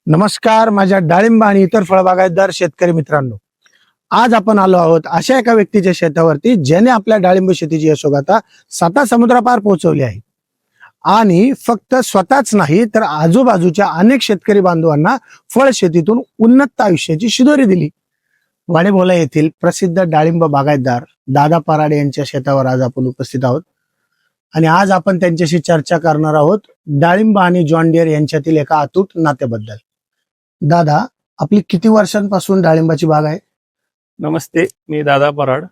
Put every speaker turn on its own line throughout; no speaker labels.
नमस्कार माझ्या डाळिंब आणि इतर फळबागायतदार शेतकरी मित्रांनो. आज आपण आलो आहोत अशा एका व्यक्तीच्या शेतावरती ज्याने आपल्या डाळिंब शेतीची यशोगाथा 7 समुद्रापार पोहोचवली आहे. आणि फक्त स्वतःच नाही तर आजूबाजूच्या अनेक शेतकरी बांधवांना फळ शेतीतून उन्नत आयुष्याची शिदोरी दिली. वाडेभोला येथील प्रसिद्ध डाळिंब बागायतदार दादा पराडे यांच्या शेतावर आज आपण उपस्थित आहोत आणि आज आपण त्यांच्याशी चर्चा करणार आहोत डाळिंब आणि जॉन डियर यांच्यातील एका अतूट नात्याबद्दल. दादा, आपली किती वर्षांपासून डाळिंबाची बाग आहे?
नमस्ते, मी दादा पराड.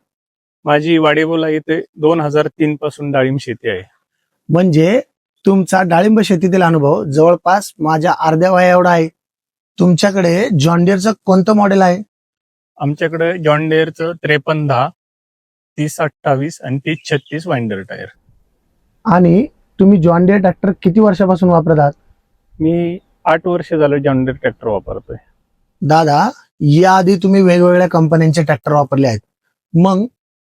माझी वाडेबोला येथे 2003 पासून डाळिंब शेती आहे.
म्हणजे तुमचा डाळिंब शेतीतील अनुभव जवळपास माझ्या अर्ध्या वया एवढा आहे. तुमच्याकडे जॉन डियरचं कोणतं मॉडेल आहे?
आमच्याकडे जॉन डियरचं 5310, 3028 आणि 3036 वाइंडर टायर.
आणि तुम्ही जॉन डियर ट्रॅक्टर किती वर्षापासून वापरत आहात?
मी 8 वर्ष झालं जॉन डियर ट्रॅक्टर वापरतोय.
दादा, याआधी तुम्ही वेगवेगळ्या कंपन्यांचे ट्रॅक्टर वापरले आहेत, मग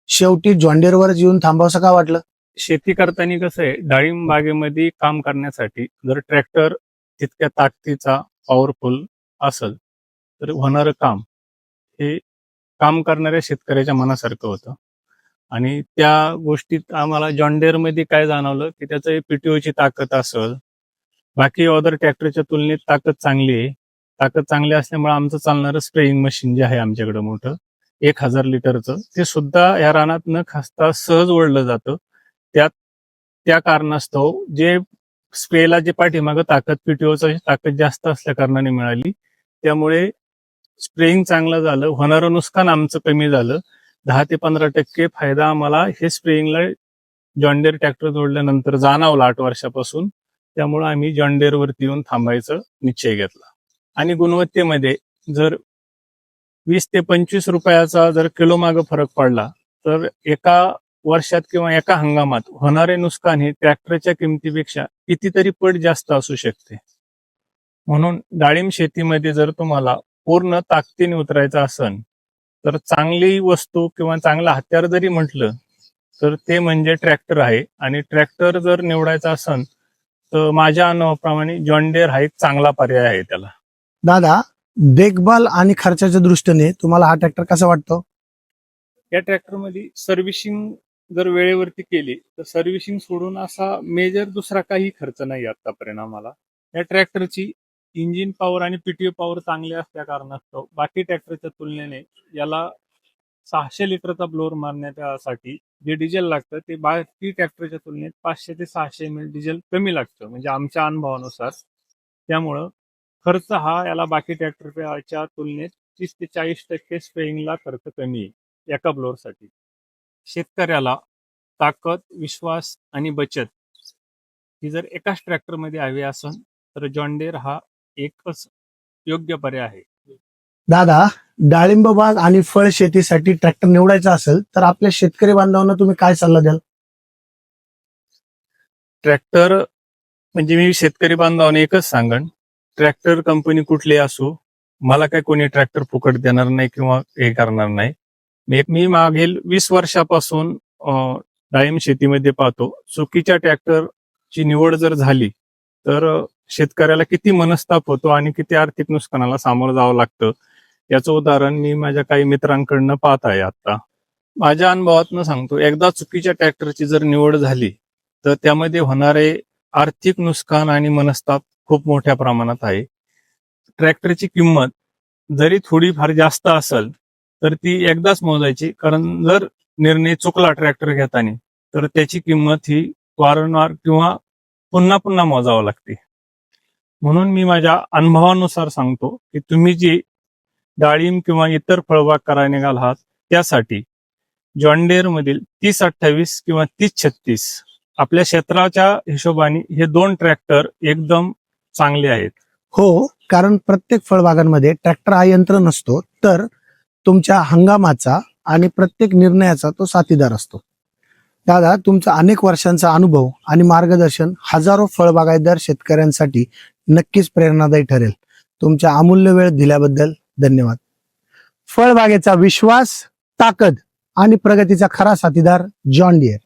शेवटी जॉन डियरवरच येऊन थांबावंसं का वाटलं?
शेती करताना कसं आहे, डाळिंब बागेमध्ये काम करण्यासाठी जर ट्रॅक्टर तितक्या ताकदीचा पॉवरफुल असेल तर होणारं काम हे काम करणाऱ्या शेतकऱ्याच्या मनासारखं होतं. आणि त्या गोष्टीत आम्हाला जॉन डियर मध्ये काय जाणवलं की त्याचं पीटीओची ताकद असेल, बाकी अदर ट्रॅक्टरच्या तुलनेत ताकद चांगली आहे. ताकद चांगली असल्यामुळे आमचं चालणारं स्प्रेइंग मशीन जे आहे आमच्याकडे मोठं 1000 लिटरचं, ते सुद्धा या रानात न खासता सहज ओढलं जातं. त्या कारणास्तव जे स्प्रेला जे पाठीमागं ताकद पीटीओची ताकद जास्त असल्या कारणाने मिळाली, त्यामुळे स्प्रेइंग चांगलं झालं, होणारं नुकसान आमचं कमी झालं. 10 ते 15% फायदा आम्हाला हे स्प्रेइंगला जॉन डियर ट्रॅक्टर जोडल्यानंतर जाणवला 8 वर्षापासून. त्यामुळे आम्ही जॉन डियर वरती येऊन थांबायचा निश्चय घेतला. आणि गुणवत्तेमध्ये जर 20 ते 25 रुपयाचा जर किलो मागे फरक पडला तर एका वर्षात किंवा एका हंगामात होणारे नुकसान हे ट्रॅक्टरच्या किमतीपेक्षा कितीतरी पट जास्त असू शकते. म्हणून डाळिंब शेतीमध्ये जर तुम्हाला पूर्ण ताकदीने उतरायचं असेल तर चांगली वस्तू किंवा चांगला हत्यार जरी म्हटलं तर ते म्हणजे ट्रॅक्टर आहे. आणि ट्रॅक्टर जर निवडायचा असेल तर माझ्या अनुभवाप्रमाणे जॉन डियर हा एक चांगला पर्याय आहे त्याला.
दादा, देखभाल आणि खर्चाच्या दृष्टीने तुम्हाला हा ट्रॅक्टर कसा वाटतो?
या ट्रॅक्टरमध्ये सर्व्हिसिंग जर वेळेवरती केली तर सर्व्हिसिंग सोडून असा मेजर दुसरा काही खर्च नाही आतापर्यंत आम्हाला. या ट्रॅक्टरची इंजिन पॉवर आणि पीटीओ पॉवर चांगली असल्या कारणास्तव बाकी ट्रॅक्टरच्या तुलनेने याला 600 लिटरचा ब्लोअर मारण्यासाठी जे डिझेल लागतं ते बाकी ट्रॅक्टरच्या तुलनेत 500 ते 600 ml डिझेल कमी लागतं, म्हणजे आमच्या अनुभवानुसार. त्यामुळं खर्च हा याला बाकी ट्रॅक्टरच्या तुलनेत 30 ते 40% स्प्रेइंगला खर्च कमी आहे एका ब्लोअरसाठी. शेतकऱ्याला ताकद, विश्वास आणि बचत ही जर एकाच ट्रॅक्टरमध्ये हवी असेल तर जॉन डियर हा एकच योग्य पर्याय आहे.
दादा, डाळिंब बाग आणि फळ शेतीसाठी ट्रॅक्टर निवडायचा असेल तर आपल्या शेतकरी बांधवांना तुम्ही काय सल्ला द्याल?
ट्रॅक्टर म्हणजे मी शेतकरी बांधवांना एकच सांगन, ट्रॅक्टर कंपनी कुठली असो, मला काय कोणी ट्रॅक्टर फुकट देणार नाही किंवा हे करणार नाही. मी मागील 20 वर्षापासून डाळिंब शेतीमध्ये पाहतो, चुकीच्या ट्रॅक्टरची निवड जर झाली तर शेतकऱ्याला किती मनस्ताप होतो आणि किती आर्थिक नुकसानाला सामोरं जावं लागतं. याचं उदाहरण मी माझ्या काही मित्रांकडनं पाहत आहे. आता माझ्या अनुभवातनं सांगतो, एकदा चुकीच्या ट्रॅक्टरची जर निवड झाली तर त्यामध्ये होणारे आर्थिक नुकसान आणि मनस्ताप खूप मोठ्या प्रमाणात आहे. ट्रॅक्टरची किंमत जरी थोडीफार जास्त असेल तर ती एकदाच मोजायची, कारण जर निर्णय चुकला ट्रॅक्टर घेताना तर त्याची किंमत ही वारंवार किंवा पुन्हा पुन्हा मोजावं लागते. म्हणून मी माझ्या अनुभवानुसार सांगतो की तुम्ही जी डाळिंब किंवा इतर फळबाग करायला निघाल आहात त्यासाठी जॉन डियर मधील 3028 किंवा 3036 आपल्या क्षेत्राच्या हिशोबाने हे 2 ट्रॅक्टर एकदम चांगले आहेत.
हो, कारण प्रत्येक फळबागांमध्ये ट्रॅक्टर हा यंत्र नसतो, तर तुमच्या हंगामाचा आणि प्रत्येक निर्णयाचा तो साथीदार असतो. दादा, तुमचा अनेक वर्षांचा अनुभव आणि मार्गदर्शन हजारो फळबागायतदार शेतकऱ्यांसाठी नक्कीच प्रेरणादायी ठरेल. तुमचा अमूल्य वेळ दिल्याबद्दल धन्यवाद. फळबागेचा विश्वास, ताकद आणि प्रगतीचा खरा साथीदार जॉन डियर.